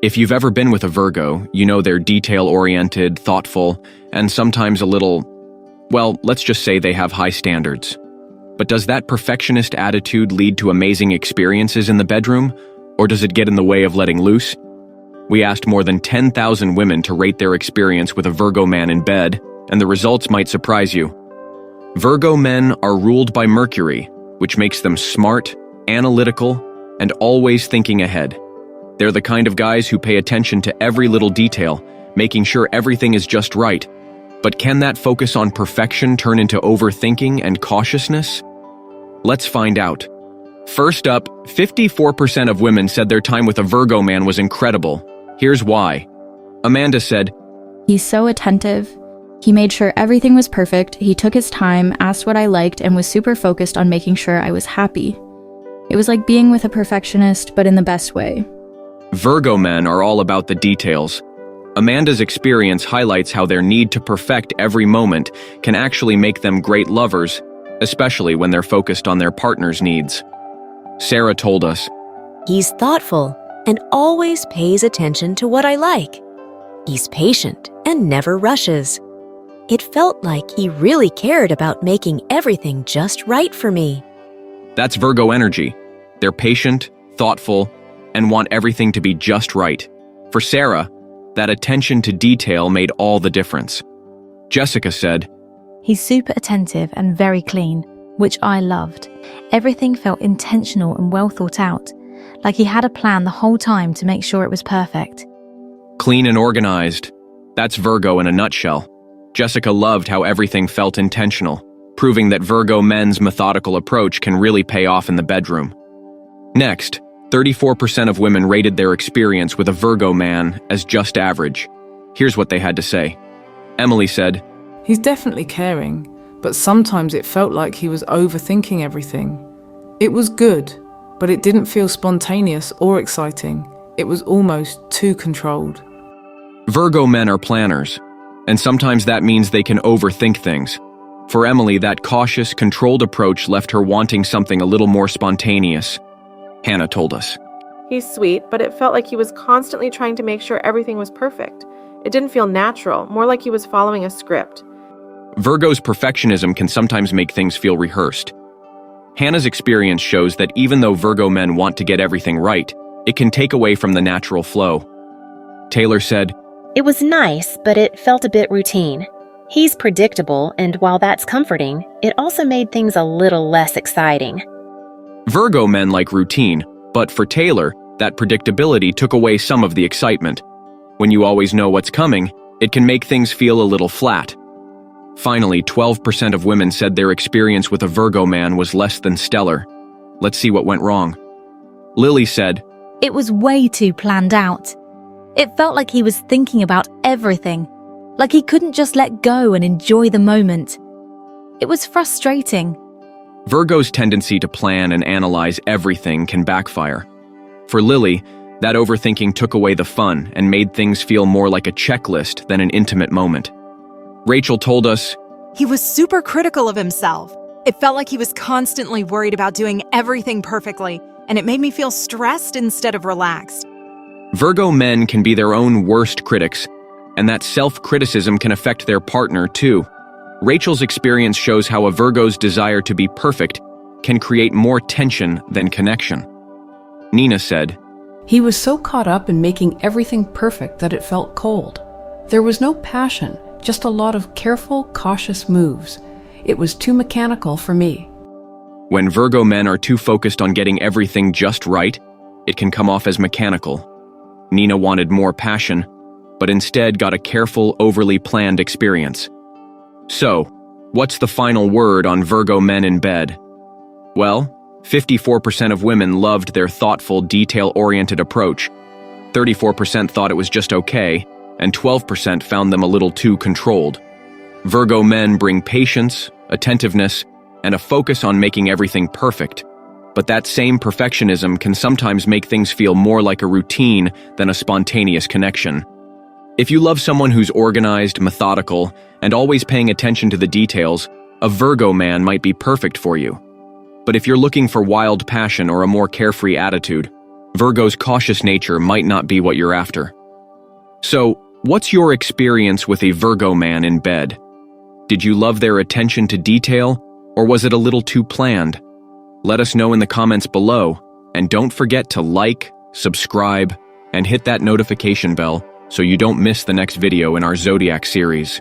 If you've ever been with a Virgo, you know they're detail-oriented, thoughtful, and sometimes a little, well, let's just say they have high standards. But does that perfectionist attitude lead to amazing experiences in the bedroom, or does it get in the way of letting loose? We asked more than 10,000 women to rate their experience with a Virgo man in bed, and the results might surprise you. Virgo men are ruled by Mercury, which makes them smart, analytical, and always thinking ahead. They're the kind of guys who pay attention to every little detail, making sure everything is just right. But can that focus on perfection turn into overthinking and cautiousness? Let's find out. First up, 54% of women said their time with a Virgo man was incredible. Here's why. Amanda said, "He's so attentive. He made sure everything was perfect. He took his time, asked what I liked, and was super focused on making sure I was happy. It was like being with a perfectionist, but in the best way." Virgo men are all about the details. Amanda's experience highlights how their need to perfect every moment can actually make them great lovers, especially when they're focused on their partner's needs. Sarah told us, "He's thoughtful and always pays attention to what I like. He's patient and never rushes. It felt like he really cared about making everything just right for me." That's Virgo energy. They're patient, thoughtful, and want everything to be just right. For Sarah, that attention to detail made all the difference. Jessica said, "He's super attentive and very clean, which I loved. Everything felt intentional and well thought out, like he had a plan the whole time to make sure it was perfect." "Clean and organized. That's Virgo in a nutshell." Jessica loved how everything felt intentional, proving that Virgo men's methodical approach can really pay off in the bedroom. Next, 34% of women rated their experience with a Virgo man as just average. Here's what they had to say. Emily said, "He's definitely caring, but sometimes it felt like he was overthinking everything. It was good, but it didn't feel spontaneous or exciting. It was almost too controlled." Virgo men are planners, and sometimes that means they can overthink things. For Emily, that cautious, controlled approach left her wanting something a little more spontaneous. Hannah told us, "He's sweet, but it felt like he was constantly trying to make sure everything was perfect. It didn't feel natural, more like he was following a script." Virgo's perfectionism can sometimes make things feel rehearsed. Hannah's experience shows that even though Virgo men want to get everything right, it can take away from the natural flow. Taylor said, "It was nice, but it felt a bit routine. He's predictable, and while that's comforting, it also made things a little less exciting." Virgo men like routine, but for Taylor, that predictability took away some of the excitement. When you always know what's coming, it can make things feel a little flat. Finally, 12% of women said their experience with a Virgo man was less than stellar. Let's see what went wrong. Lily said, "It was way too planned out. It felt like he was thinking about everything, like he couldn't just let go and enjoy the moment. It was frustrating." Virgo's tendency to plan and analyze everything can backfire. For Lily, that overthinking took away the fun and made things feel more like a checklist than an intimate moment. Rachel told us, "He was super critical of himself. It felt like he was constantly worried about doing everything perfectly, and it made me feel stressed instead of relaxed." Virgo men can be their own worst critics, and that self-criticism can affect their partner too. Rachel's experience shows how a Virgo's desire to be perfect can create more tension than connection. Nina said, "He was so caught up in making everything perfect that it felt cold. There was no passion, just a lot of careful, cautious moves. It was too mechanical for me." When Virgo men are too focused on getting everything just right, it can come off as mechanical. Nina wanted more passion, but instead got a careful, overly planned experience. So, what's the final word on Virgo men in bed? Well, 54% of women loved their thoughtful, detail-oriented approach. 34% thought it was just okay, and 12% found them a little too controlled. Virgo men bring patience, attentiveness, and a focus on making everything perfect. But that same perfectionism can sometimes make things feel more like a routine than a spontaneous connection. If you love someone who's organized, methodical, and always paying attention to the details, a Virgo man might be perfect for you. But if you're looking for wild passion or a more carefree attitude, Virgo's cautious nature might not be what you're after. So, what's your experience with a Virgo man in bed? Did you love their attention to detail, or was it a little too planned? Let us know in the comments below, and don't forget to like, subscribe, and hit that notification bell so you don't miss the next video in our Zodiac series.